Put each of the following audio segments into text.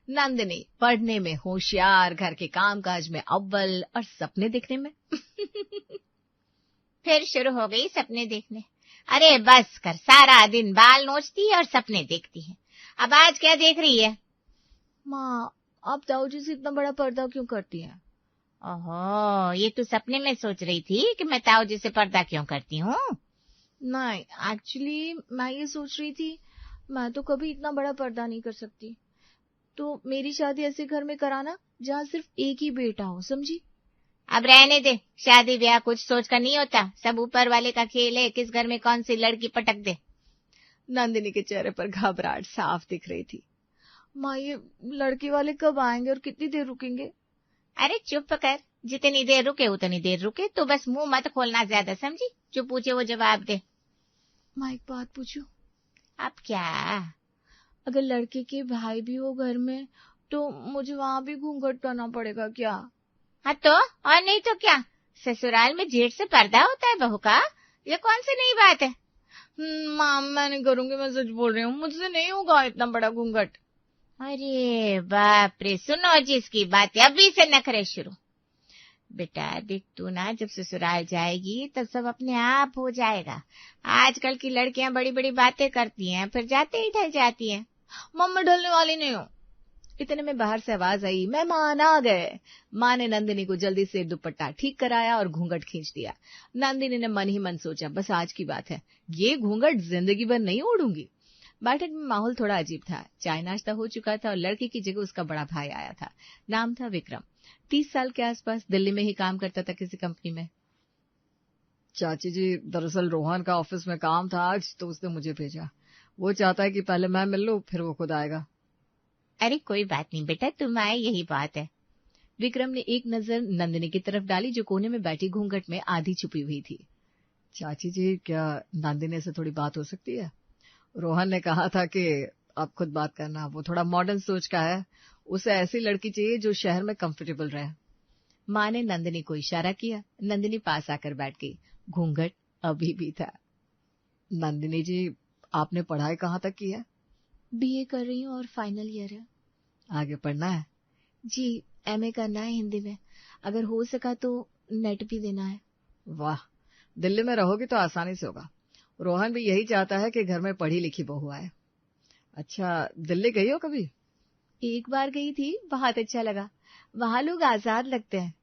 नंदिनी पढ़ने में होशियार, घर के कामकाज में अव्वल और सपने देखने में। फिर शुरू हो गई सपने देखने। अरे बस कर, सारा दिन बाल नोचती है और सपने देखती है। अब आज क्या देख रही है? माँ, आप ताऊ जी से इतना बड़ा पर्दा क्यों करती हैं? ओहो, ये तू सपने में सोच रही थी कि मैं ताऊ जी से पर्दा क्यों करती हूँ? नहीं, एक्चुअली मैं ये सोच रही थी, मैं तो कभी इतना बड़ा पर्दा नहीं कर सकती, तो मेरी शादी ऐसे घर में कराना जहाँ सिर्फ एक ही बेटा हो, समझी? अब रहने दे, शादी ब्याह कुछ सोच कर नहीं होता, सब ऊपर वाले का खेल है, किस घर में कौन सी लड़की पटक दे। नंदिनी के चेहरे पर घबराहट साफ दिख रही थी। माँ, ये लड़के वाले कब आएंगे और कितनी देर रुकेंगे? अरे चुप कर, जितनी देर रुके उतनी देर रुके, तो बस मुंह मत खोलना ज्यादा, समझी? जो पूछे वो जवाब दे। माँ, एक बात पूछूं? अब क्या? अगर लड़के के भाई भी हो घर में तो मुझे वहां भी घूंघट करना पड़ेगा क्या? हाँ तो और नहीं तो क्या, ससुराल में जेठ से पर्दा होता है बहू का, ये कौन सी नई बात है? माँ, मैं नहीं करूंगी, मैं सच बोल रही हूँ, मुझसे नहीं होगा इतना बड़ा घूंघट। अरे बाप रे, सुनो जिसकी बात अभी से नखरे शुरू। बेटा देख, तू ना जब ससुराल जाएगी तब सब अपने आप हो जाएगा। आजकल की लड़कियां बड़ी बड़ी बातें करती हैं, फिर जाते ही ढल जाती हैं। मम्मा, ढलने वाली नहीं हूँ। इतने में बाहर से आवाज आई, मेहमान आ गए। माँ ने नंदिनी को जल्दी से दुपट्टा ठीक कराया और घूंघट खींच दिया। नंदिनी ने मन ही मन सोचा, बस आज की बात है, ये घूंघट जिंदगी भर नहीं ओढ़ूंगी। बैठक में माहौल थोड़ा अजीब था। चाय नाश्ता हो चुका था और लड़के की जगह उसका बड़ा भाई आया था। नाम था विक्रम। 30 साल के आसपास, दिल्ली में ही काम करता था किसी कंपनी में। चाची जी, दरअसल रोहन का ऑफिस में काम था आज, तो उसने मुझे भेजा। वो चाहता है कि पहले मैं मिल लूं, फिर वो खुद आएगा। अरे कोई बात नहीं बेटा, तुम आए यही बात है। विक्रम ने एक नजर नंदिनी की तरफ डाली, जो कोने में बैठी घूंघट में आधी छुपी हुई थी। चाची जी, क्या नंदिनी से थोड़ी बात हो सकती है? रोहन ने कहा था कि आप खुद बात करना, वो थोड़ा मॉडर्न सोच का है, उसे ऐसी लड़की चाहिए जो शहर में कंफर्टेबल रहे। माँ ने नंदिनी को इशारा किया। नंदिनी पास आकर बैठ गई। घूंघट अभी भी था। नंदिनी जी, आपने पढ़ाई कहाँ तक की है? बीए कर रही हूँ और फाइनल ईयर है। आगे पढ़ना है? जी, एमए करना है हिंदी में, अगर हो सका तो नेट भी देना है। वाह, दिल्ली में रहोगी तो आसानी से होगा। रोहन भी यही चाहता है कि घर में पढ़ी लिखी बहू आए। अच्छा, दिल्ली गई हो कभी? एक बार गई थी, बहुत अच्छा लगा। वहां लोग आजाद लगते हैं।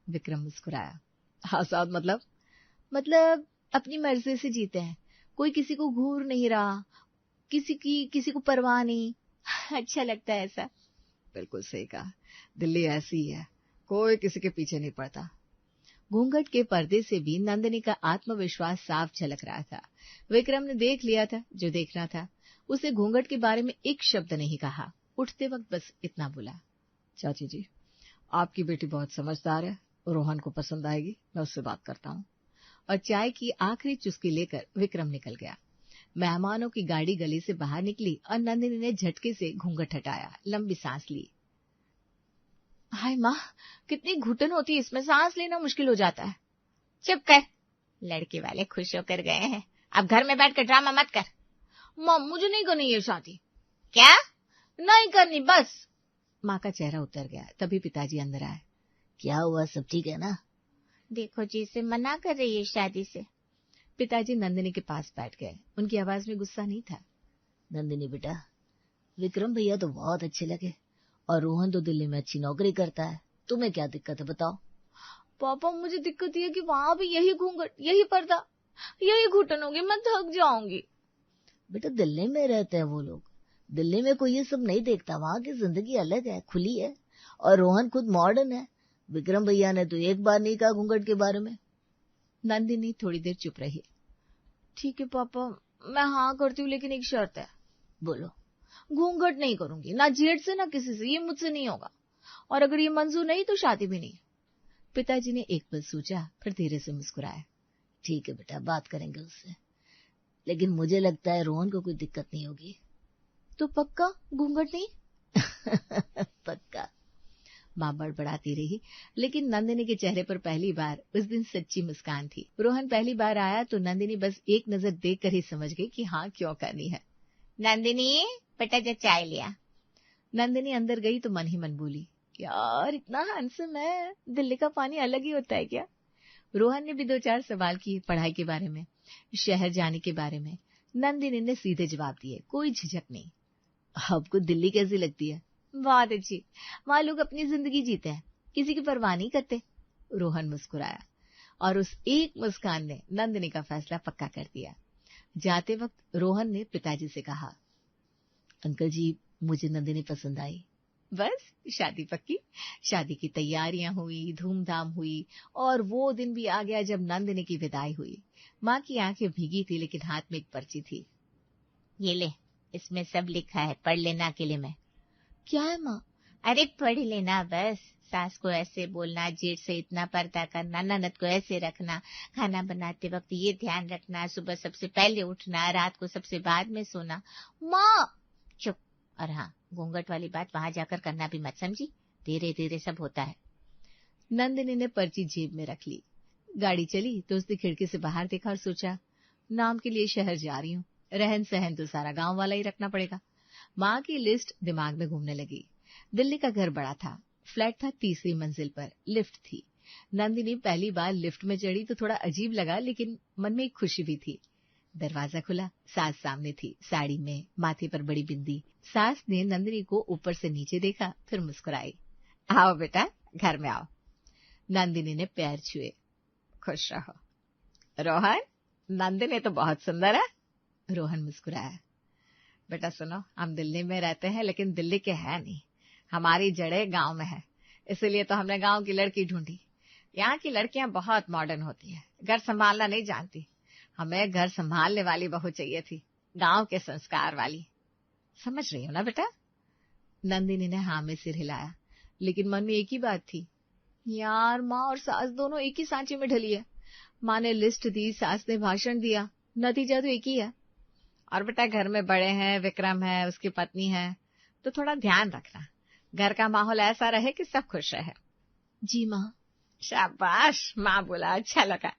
विक्रम मुस्कुराया। आजाद मतलब? मतलब अपनी मर्जी से जीते हैं, कोई किसी को घूर नहीं रहा, किसी को परवाह नहीं। अच्छा लगता है ऐसा। बिल्कुल सही कहा, दिल्ली ऐसी ही है, कोई किसी के पीछे नहीं पड़ता। घूंघट के पर्दे से भी नंदिनी का आत्मविश्वास साफ झलक रहा था। विक्रम ने देख लिया था जो देखना था। उसे घूंघट के बारे में एक शब्द नहीं कहा। उठते वक्त बस इतना बोला, चाची जी, आपकी बेटी बहुत समझदार है, रोहन को पसंद आएगी, मैं उससे बात करता हूँ। और चाय की आखिरी चुस्की लेकर विक्रम निकल गया। मेहमानों की गाड़ी गली से बाहर निकली और नंदिनी ने झटके से घूंघट हटाया, लंबी सांस ली। हाय माँ, कितनी घुटन होती है इसमें, सांस लेना मुश्किल हो जाता है। चुप कर, लड़के वाले खुश होकर गए हैं, अब घर में बैठ कर ड्रामा मत कर। माँ, मुझे नहीं करनी ये शादी। क्या? नहीं करनी, बस। माँ का चेहरा उतर गया। तभी पिताजी अंदर आए। क्या हुआ, सब ठीक है ना? देखो जी, इसे मना कर रही है शादी से। पिताजी नंदिनी के पास बैठ गए। उनकी आवाज में गुस्सा नहीं था। नंदिनी बेटा, विक्रम भैया तो बहुत अच्छे लगे और रोहन तो दिल्ली में अच्छी नौकरी करता है, तुम्हें क्या दिक्कत है बताओ? पापा, मुझे दिक्कत ये कि वहां भी यही घूंघट, यही पर्दा, यही घुटन होगी, मैं थक जाऊंगी। बेटा, दिल्ली में रहते हैं वो लोग, दिल्ली में कोई ये सब नहीं देखता, वहां की जिंदगी अलग है, खुली है, और रोहन खुद मॉडर्न है। विक्रम भैया ने तो एक बार नहीं कहा घूंघट के बारे में। नंदिनी थोड़ी देर चुप रही। ठीक है पापा, मैं हाँ करती हूँ, लेकिन एक शर्त है। बोलो। घूंघट नहीं करूंगी, ना जेठ से ना किसी से, ये मुझसे नहीं होगा, और अगर ये मंजूर नहीं तो शादी भी नहीं। पिताजी ने एक पल सोचा, फिर धीरे से मुस्कुराया। ठीक है बेटा, बात करेंगे उससे, लेकिन मुझे लगता है रोहन को कोई दिक्कत नहीं होगी। तो पक्का घूंघट नहीं? पक्का। माँ बड़बड़ाती रही, लेकिन नंदिनी के चेहरे पर पहली बार उस दिन सच्ची मुस्कान थी। रोहन पहली बार आया तो नंदिनी बस एक नजर देखकर ही समझ गई कि हाँ क्यों करनी है। नंदिनी बेटा, जो चाय लिया। नंदिनी अंदर गई तो मन ही मन बोली, यार इतना हैंडसम है, दिल्ली का पानी अलग ही होता है क्या। रोहन ने भी 2-4 सवाल किए पढ़ाई के बारे में, शहर जाने के बारे में। नंदिनी ने सीधे जवाब दिए, कोई झिझक नहीं। आपको दिल्ली कैसी लगती है। बहुत अच्छी, वहां लोग अपनी जिंदगी जीते हैं, किसी की परवाह नहीं करते। रोहन मुस्कुराया और उस एक मुस्कान ने नंदिनी का फैसला पक्का कर दिया। जाते वक्त रोहन ने पिताजी से कहा, अंकल जी मुझे नंदिनी पसंद आई। बस शादी पक्की। शादी की तैयारियां हुई, धूमधाम हुई और वो दिन भी आ गया जब नंदिनी की विदाई हुई। माँ की आंखें भीगी थी लेकिन हाथ में एक पर्ची थी। ये ले, इसमें सब लिखा है, पढ़ लेना अकेले में। क्या है माँ। अरे पढ़ लेना बस। सास को ऐसे बोलना, जेठ से इतना पर्दा करना, ननद को ऐसे रखना, खाना बनाते वक्त ये ध्यान रखना, सुबह सबसे पहले उठना, रात को सबसे बाद में सोना। माँ चुप। और हाँ, घूंघट वाली बात वहां जाकर करना भी मत, समझी। धीरे धीरे सब होता है। नंदिनी ने पर्ची जेब में रख ली। गाड़ी चली तो उसने खिड़की से बाहर देखा और सोचा, नाम के लिए शहर जा रही हूँ, रहन सहन तो सारा गांव वाला ही रखना पड़ेगा। माँ की लिस्ट दिमाग में घूमने लगी। दिल्ली का घर बड़ा था, फ्लैट था 3री मंजिल पर, लिफ्ट थी। नंदिनी पहली बार लिफ्ट में चढ़ी तो थोड़ा अजीब लगा लेकिन मन में एक खुशी भी थी। दरवाजा खुला, सास सामने थी, साड़ी में, माथे पर बड़ी बिंदी। सास ने नंदिनी को ऊपर से नीचे देखा, फिर मुस्कुराई। आओ बेटा, घर में आओ। नंदिनी ने पैर छुए। खुश रहो। रोहन, नंदिनी तो बहुत सुंदर है। रोहन मुस्कुराया। बेटा सुनो, हम दिल्ली में रहते हैं लेकिन दिल्ली के हैं नहीं, हमारी जड़ें गांव में है, इसीलिए तो हमने गांव की लड़की ढूंढी। यहाँ की लड़कियां बहुत मॉडर्न होती हैं, घर संभालना नहीं जानती। हमें घर संभालने वाली बहू चाहिए थी, गांव के संस्कार वाली। समझ रही हो ना बेटा। नंदिनी ने हाँ में सिर हिलाया, लेकिन मन में एक ही बात थी, यार माँ और सास दोनों एक ही सांचे में ढली है। माँ ने लिस्ट दी, सास ने भाषण दिया, नतीजा तो एक ही है। और बेटा घर में बड़े हैं, विक्रम है, उसकी पत्नी है, तो थोड़ा ध्यान रखना, घर का माहौल ऐसा रहे कि सब खुश रहे। जी माँ। शाबाश, माँ बोला, अच्छा लगा।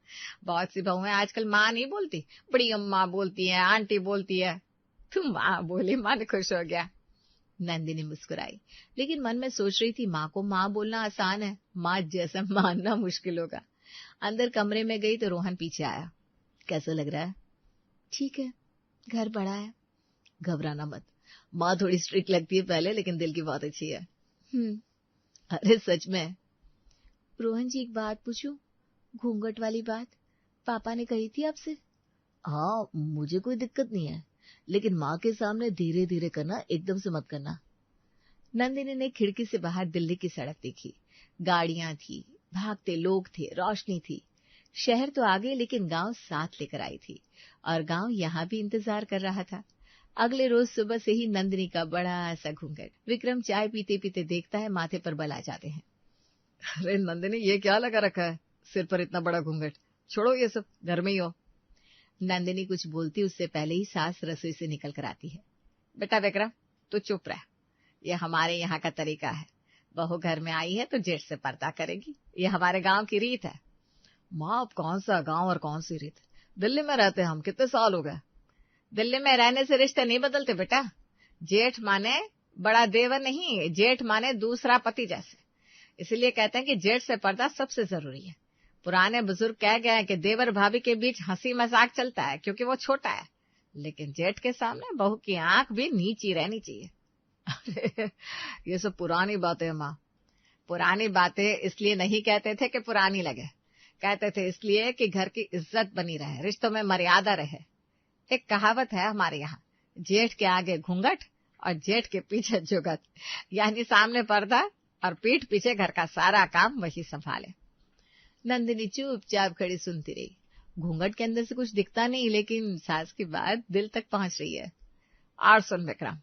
बहुत सी बहुएं आजकल माँ नहीं बोलती, बड़ी अम्मा बोलती है, आंटी बोलती है। तुम माँ बोली, मन खुश हो गया। नंदिनी मुस्कुराई, लेकिन मन में सोच रही थी, माँ को माँ बोलना आसान है, माँ जैसा मानना मुश्किल होगा। अंदर कमरे में गई तो रोहन पीछे आया। कैसा लग रहा है। ठीक है, घर बड़ा है। घबराना मत, माँ थोड़ी स्ट्रिक्ट लगती है पहले, लेकिन दिल की बहुत अच्छी है। अरे सच में। रोहन जी एक बात पूछूं, घूंघट वाली बात पापा ने कही थी आपसे। हाँ, मुझे कोई दिक्कत नहीं है, लेकिन माँ के सामने धीरे धीरे करना, एकदम से मत करना। नंदिनी ने खिड़की से बाहर दिल्ली की सड़क देखी। गाड़ियां थी, भागते लोग थे, रोशनी थी। शहर तो आ गई लेकिन गांव साथ लेकर आई थी, और गांव यहाँ भी इंतजार कर रहा था। अगले रोज सुबह से ही नंदिनी का बड़ा सा घूंघट विक्रम चाय पीते पीते देखता है, माथे पर बल आ जाते हैं। अरे नंदिनी, ये क्या लगा रखा है सिर पर इतना बड़ा घूंघट, छोड़ो ये सब, घर में ही हो। नंदिनी कुछ बोलती उससे पहले ही सास रसोई से निकल कर आती है। बेटा विक्रम, तू चुप रह, ये हमारे यहाँ का तरीका है, बहू घर में आई है तो जेठ से पर्दा करेगी, ये हमारे गांव की रीत है। माँ, अब कौन सा गांव और कौन सी रीत, दिल्ली में रहते हैं हम, कितने साल हो गए। दिल्ली में रहने से रिश्ते नहीं बदलते बेटा, जेठ माने बड़ा देवर नहीं, जेठ माने दूसरा पति जैसे, इसलिए कहते हैं कि जेठ से पर्दा सबसे जरूरी है। पुराने बुजुर्ग कह गए कि देवर भाभी के बीच हंसी मजाक चलता है क्योंकि वो छोटा है, लेकिन जेठ के सामने बहू की आंख भी नीची रहनी चाहिए। अरे ये सब पुरानी बातें माँ। पुरानी बातें इसलिए नहीं कहते थे कि पुरानी लगे, कहते थे इसलिए कि घर की इज्जत बनी रहे, रिश्तों में मर्यादा रहे। एक कहावत है हमारे यहाँ, जेठ के आगे घूंघट और जेठ के पीछे जुगत, यानी सामने पर्दा और पीठ पीछे घर का सारा काम वही संभाले। नंदिनी चुपचाप खड़ी सुनती रही। घूंघट के अंदर से कुछ दिखता नहीं, लेकिन सास की बात दिल तक पहुंच रही है। और सुन विक्रम,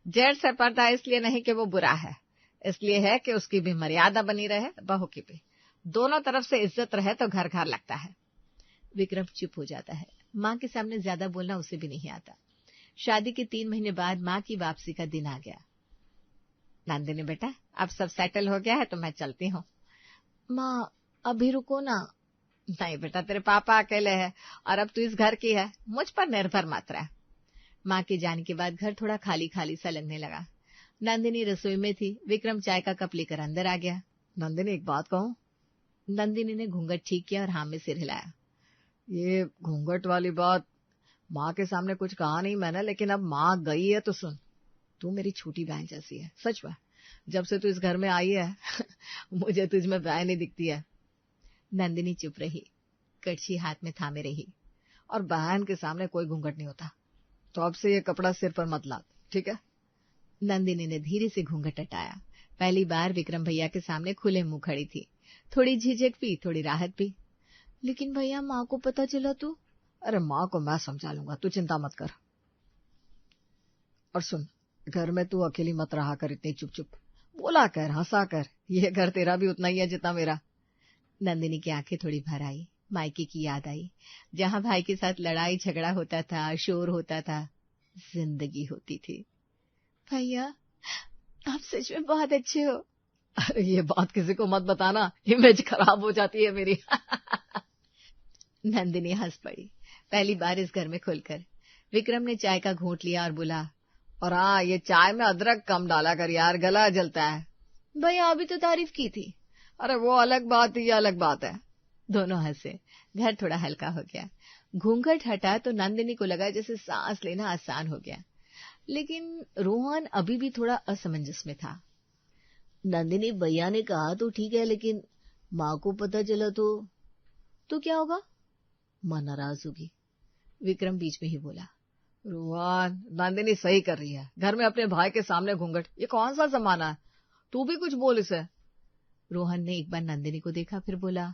जेठ से पर्दा इसलिए नहीं कि वो बुरा है, इसलिए है कि उसकी भी मर्यादा बनी रहे, बहू की भी, दोनों तरफ से इज्जत रहे तो घर घर लगता है। विक्रम चुप हो जाता है। माँ के सामने ज्यादा बोलना उसे भी नहीं आता। शादी के 3 महीने बाद माँ की वापसी का दिन आ गया। नंदिनी बेटा, अब सब सेटल हो गया है तो मैं चलती हूँ। माँ अभी रुको ना। नहीं बेटा, तेरे पापा अकेले हैं और अब तू इस घर की है, मुझ पर निर्भर मत रह। माँ के जाने के बाद घर थोड़ा खाली खाली सा लगने लगा। नंदिनी रसोई में थी। विक्रम चाय का कप लेकर अंदर आ गया। नंदिनी एक बात कहूं? नंदिनी ने घूंघट ठीक किया और हाँ में सिर हिलाया। ये घूंघट वाली बात माँ के सामने कुछ कहा नहीं मैंने, लेकिन अब माँ गई है तो सुन, तू मेरी छोटी बहन जैसी है, सच में। जब से तू इस घर में आई है मुझे तुझ में बहन नहीं दिखती है। नंदिनी चुप रही, कड़छी हाथ में थामे रही। और बहन के सामने कोई घूंघट नहीं होता, तो अब से ये कपड़ा सिर पर मत लाद, ठीक है? नंदिनी ने धीरे से घूंघट हटाया। पहली बार विक्रम भैया के सामने खुले मुंह खड़ी थी। थोड़ी झिझक भी, थोड़ी राहत भी। लेकिन भैया माँ को पता चला तो? अरे माँ को मैं समझा लूंगा, तू चिंता मत कर। और सुन, घर में तू अकेली मत रहा कर इतनी चुप चुप, बोला कर, हंसा कर। ये घर तेरा भी उतना ही है जितना मेरा। नंदिनी की आंखें थोड़ी भर आई। मायके की याद आई, जहां भाई के साथ लड़ाई झगड़ा होता था, शोर होता था, जिंदगी होती थी। भैया आप सच में बहुत अच्छे हो। अरे ये बात किसी को मत बताना, इमेज खराब हो जाती है मेरी। नंदिनी हंस पड़ी, पहली बार इस घर में खुलकर। विक्रम ने चाय का घूंट लिया और बोला, और हाँ, ये चाय में अदरक कम डाला कर यार, गला जलता है। भैया अभी तो तारीफ की थी। अरे वो अलग बात है, ये अलग बात है। दोनों हंसे, घर थोड़ा हल्का हो गया। घूंघट हटा तो नंदिनी को लगा जैसे सांस लेना आसान हो गया, लेकिन रोहन अभी भी थोड़ा असमंजस में था। नंदिनी भैया ने कहा तो ठीक है, लेकिन माँ को पता चला तो क्या होगा? माँ नाराज होगी। विक्रम बीच में ही बोला, रोहन नंदिनी सही कर रही है, घर में अपने भाई के सामने घूंघट, ये कौन सा जमाना है, तू भी कुछ बोल इसे। रोहन ने एक बार नंदिनी को देखा, फिर बोला,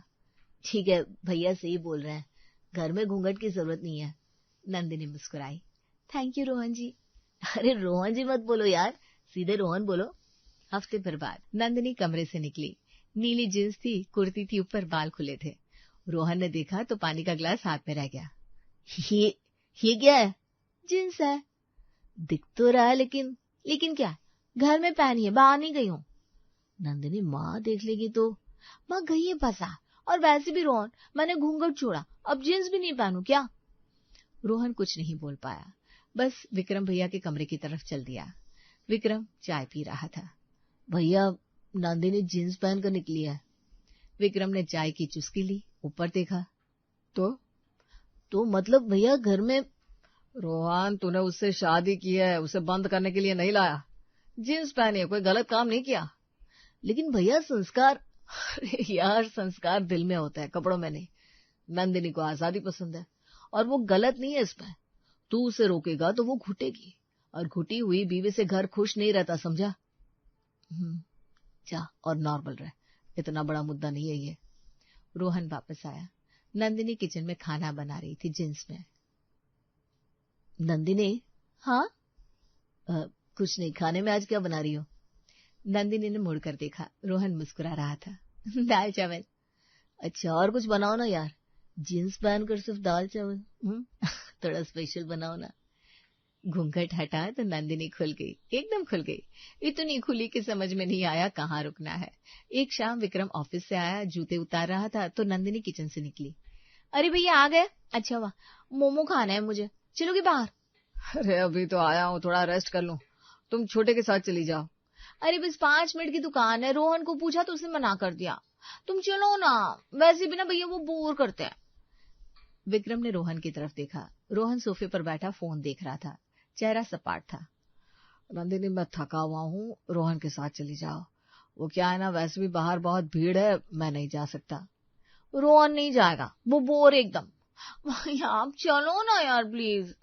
ठीक है भैया सही बोल रहे हैं, घर में घूंघट की जरूरत नहीं है। नंदिनी मुस्कुराई, थैंक यू रोहन जी। अरे रोहन जी मत बोलो यार, सीधे रोहन बोलो। हफ्ते भर बाद नंदिनी कमरे से निकली। नीली जींस थी, कुर्ती थी, ऊपर बाल खुले थे। रोहन ने देखा तो पानी का ग्लास हाथ में रह गया। ये क्या है? जींस है। दिख तो रहा है, लेकिन क्या, घर में पहनी है, बाहर नहीं गई हूँ। नंदिनी माँ देख लेगी तो। माँ गई है बसा, और वैसे भी रोहन मैंने घूंघट छोड़ा, अब जींस भी नहीं पहनू क्या? रोहन कुछ नहीं बोल पाया, बस विक्रम भैया के कमरे की तरफ चल दिया। विक्रम चाय पी रहा था। भैया नंदिनी जींस पहन कर निकली है। विक्रम ने चाय की चुस्की ली, ऊपर देखा तो मतलब भैया घर में। रोहन तूने उससे शादी की है, उसे बंद करने के लिए नहीं लाया। जींस पहनी है, कोई गलत काम नहीं किया। लेकिन भैया संस्कार, यार संस्कार दिल में होता है, कपड़ों में नहीं। नंदिनी को आजादी पसंद है और वो गलत नहीं है इसमें। तू उसे रोकेगा तो वो घुटेगी, और घुटी हुई बीवी से घर खुश नहीं रहता, समझा? जा और नॉर्मल रह, इतना बड़ा मुद्दा नहीं है ये। रोहन वापस आया। नंदिनी किचन में खाना बना रही थी, जींस में। नंदिनी, हाँ? कुछ नहीं, खाने में आज क्या बना रही हो? नंदिनी ने मुड़कर देखा, रोहन मुस्कुरा रहा था। दाल चावल। अच्छा और कुछ बनाओ ना यार, जींस पहनकर सिर्फ दाल चावल। थोड़ा स्पेशल बनाओ ना। घूंघट हटा तो नंदिनी खुल गई, एकदम खुल गई। इतनी खुली कि समझ में नहीं आया कहाँ रुकना है। एक शाम विक्रम ऑफिस से आया, जूते उतार रहा था तो नंदिनी किचन से निकली। अरे भैया आ गए? अच्छा वाह, मोमो खाना है मुझे, चलोगे बाहर? अरे अभी तो आया हूँ, थोड़ा रेस्ट कर लूं, तुम छोटे के साथ चली जाओ। अरे बस 5 मिनट की दुकान है, रोहन को पूछा तो उसने मना कर दिया। तुम चलो ना, वैसे भी ना भैया वो बोर करते हैं। विक्रम ने रोहन की तरफ देखा। रोहन सोफे पर बैठा फोन देख रहा था, चेहरा सपाट था। नंदिनी मैं थका हुआ हूँ, रोहन के साथ चली जाओ। वो क्या है ना, वैसे भी बाहर बहुत भीड़ है, मैं नहीं जा सकता। रोहन नहीं जाएगा, वो बोर एकदम। आप चलो ना यार प्लीज।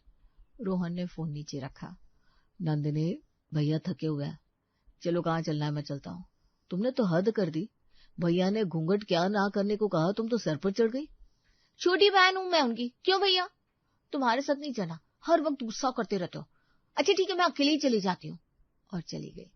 रोहन ने फोन नीचे रखा। नंदिनी भैया थके हुए हैं, चलो कहाँ चलना है मैं चलता हूँ। तुमने तो हद कर दी, भैया ने घूंघट क्या ना करने को कहा, तुम तो सर पर चढ़ गई। छोटी बहन हूं मैं उनकी, क्यों भैया? तुम्हारे साथ नहीं चला, हर वक्त गुस्सा करते रहते हो। अच्छा ठीक है मैं अकेले ही चली जाती हूँ। और चली गई।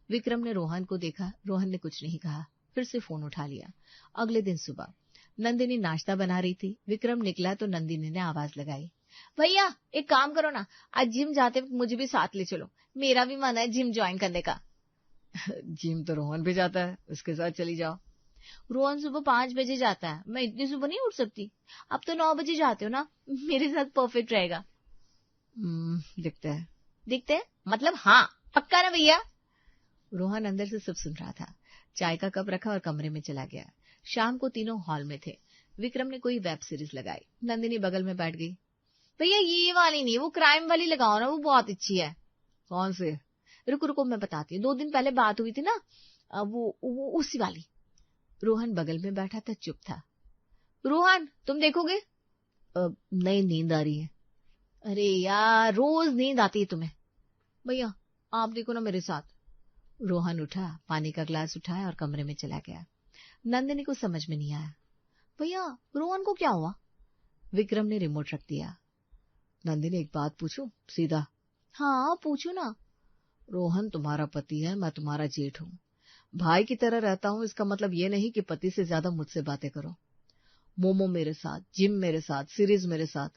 विक्रम ने रोहन को देखा, रोहन ने कुछ नहीं कहा, फिर से फोन उठा लिया। अगले दिन सुबह नंदिनी नाश्ता बना रही थी। विक्रम निकला तो नंदिनी ने आवाज लगाई, भैया एक काम करो ना, आज जिम जाते वक्त मुझे भी साथ ले चलो, मेरा भी मन है जिम ज्वाइन करने का। जिम तो रोहन भी जाता है, उसके साथ चली जाओ। रोहन सुबह 5 बजे जाता है, मैं इतनी सुबह नहीं उठ सकती। अब तो 9 बजे जाते हो ना, मेरे साथ परफेक्ट रहेगा। दिखते है मतलब हाँ, पक्का ना भैया? रोहन अंदर से सब सुन रहा था। चाय का कप रखा और कमरे में चला गया। शाम को तीनों हॉल में थे। विक्रम ने कोई वेब सीरीज लगाई। नंदिनी बगल में बैठ गई। भैया ये वाली नहीं, वो क्राइम वाली लगाओ ना, वो बहुत अच्छी है। कौन से? रुको रुको मैं बताती हूँ, 2 दिन पहले बात हुई थी ना, वो उसी वाली। रोहन बगल में बैठा था, चुप था। रोहन तुम देखोगे? नहीं, नींद आ रही है। अरे यार, रोज नींद आती है तुम्हें। भैया आप देखो ना मेरे साथ। रोहन उठा, पानी का ग्लास उठाया और कमरे में चला गया। नंदिनी को समझ में नहीं आया। भैया रोहन को क्या हुआ? विक्रम ने रिमोट रख दिया। नंदिनी एक बात पूछूं सीधा? हाँ पूछो ना। रोहन तुम्हारा पति है, मैं तुम्हारा जेठ हूँ। भाई की तरह रहता हूँ, इसका मतलब ये नहीं कि पति से ज्यादा मुझसे बातें करो। मोमो मेरे साथ, जिम मेरे साथ, सीरीज मेरे साथ।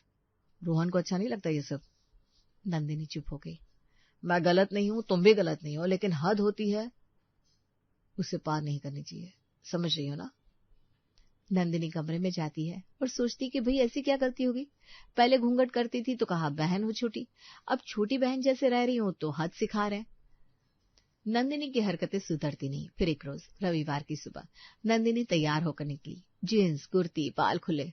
रोहन को अच्छा नहीं लगता ये सब? नंदिनी चुप हो गई। मैं गलत नहीं हूं, तुम भी गलत नहीं हो, लेकिन हद होती है, उसे पार नहीं करनी चाहिए। समझ रही हो ना? नंदिनी कमरे में जाती है और सोचती कि भाई ऐसी क्या गलती होगी। पहले घूंघट करती थी तो कहा बहन हो छोटी, अब छोटी बहन जैसे रह रही हो तो हद सिखा रहे। नंदिनी की हरकतें सुधरती नहीं। फिर एक रोज रविवार की सुबह नंदिनी तैयार होकर निकली। जींस, कुर्ती, बाल खुले।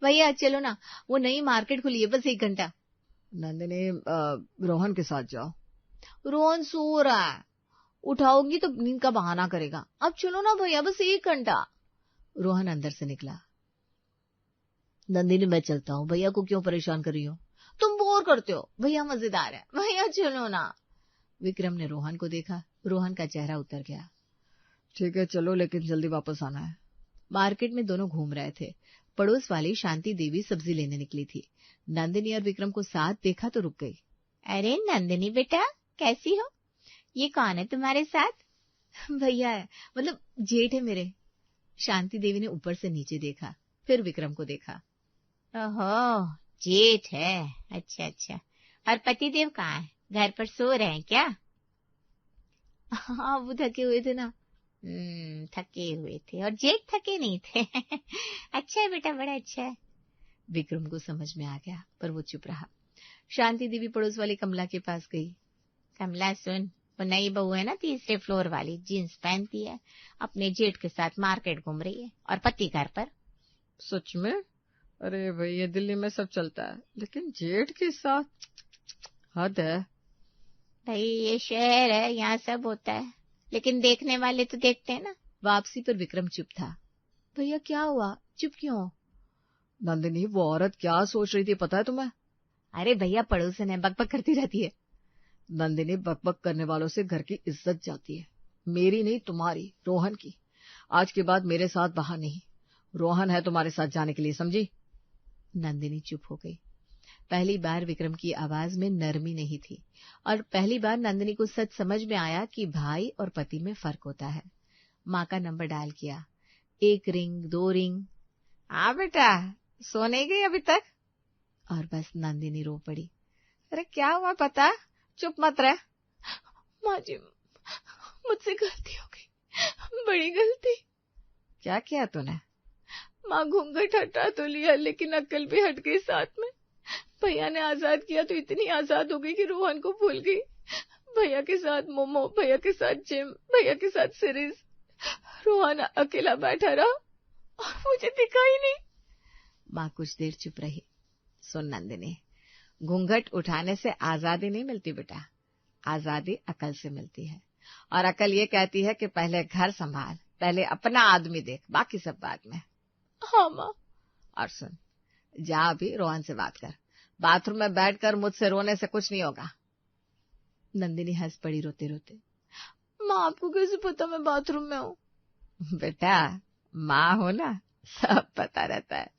भैया चलो ना, वो नई मार्केट खुली है, बस 1 घंटा। नंदिनी रोहन के साथ जाओ। रोहन सो रहा है, उठाओगी तो नींद का बहाना करेगा। अब चलो ना भैया, बस 1 घंटा। रोहन अंदर से निकला। नंदिनी मैं चलता हूँ, भैया को क्यों परेशान कर रही हो? तुम बोर करते हो, भैया मजेदार है, भैया चलो ना। विक्रम ने रोहन को देखा। रोहन का चेहरा उतर गया। ठीक है चलो, लेकिन जल्दी वापस आना है। मार्केट में दोनों घूम रहे थे। पड़ोस वाली शांति देवी सब्जी लेने निकली थी। नंदिनी और विक्रम को साथ देखा तो रुक गई। अरे नंदिनी बेटा, कैसी हो? ये कौन है तुम्हारे साथ? भैया है, मतलब जेठ है मेरे। शांति देवी ने ऊपर से नीचे देखा, फिर विक्रम को देखा। ओहो, जेठ है, अच्छा अच्छा। और पतिदेव कहाँ है? घर पर सो रहे हैं क्या? हाँ वो थके हुए थे ना। थके हुए थे और जेठ थके नहीं थे। अच्छा है बेटा, बड़ा अच्छा है। विक्रम को समझ में आ गया, पर वो चुप रहा। शांति देवी पड़ोस वाली कमला के पास गई। कमला सुन, वो नई बहू है ना, 3रे फ्लोर वाली, जींस पहनती है, अपने जेठ के साथ मार्केट घूम रही है और पति घर पर। सच में? अरे भाई ये दिल्ली में सब चलता है, लेकिन जेठ के साथ हद है। भाई ये शहर है, यहाँ सब होता है, लेकिन देखने वाले तो देखते हैं ना। वापसी पर विक्रम चुप था। भैया क्या हुआ, चुप क्यों? नंदिनी वो औरत क्या सोच रही थी पता है तुम्हें? अरे भैया पड़ोसन है, बकबक करती रहती है। नंदिनी बकबक करने वालों से घर की इज्जत जाती है। मेरी नहीं तुम्हारी, रोहन की। आज के बाद मेरे साथ बाहर नहीं। रोहन है तुम्हारे साथ जाने के लिए, समझी? नंदिनी चुप हो गई। पहली बार विक्रम की आवाज में नरमी नहीं थी और पहली बार नंदिनी को सच समझ में आया कि भाई और पति में फर्क होता है। माँ का नंबर डायल किया। 1 रिंग, 2 रिंग। हाँ बेटा, सो नहीं गई अभी तक? और बस नंदिनी रो पड़ी। अरे क्या हुआ पता? चुप मत रह। माँ जी, मुझसे गलती हो गई, बड़ी गलती। क्या किया तूने? माँ घूंघट हटा तो लिया, लेकिन अक्ल भी हट गई साथ में। भैया ने आजाद किया तो इतनी आजाद हो गई कि रोहन को भूल गई। भैया के साथ मोमो, भैया के साथ जिम, भैया के साथ सीरीज। रोहन अकेला बैठा रहा और मुझे दिखा ही नहीं। माँ कुछ देर चुप रही। सुन नंदिनी, घूंघट उठाने से आजादी नहीं मिलती बेटा, आजादी अकल से मिलती है। और अकल ये कहती है कि पहले घर संभाल, पहले अपना आदमी देख, बाकी सब बाद में। हाँ माँ। और सुन, जा अभी रोहन से बात कर। बाथरूम में बैठकर मुझसे रोने से कुछ नहीं होगा। नंदिनी हंस पड़ी रोते रोते। माँ आपको कैसे पता मैं बाथरूम में हूँ? बेटा माँ हो ना, सब पता रहता है।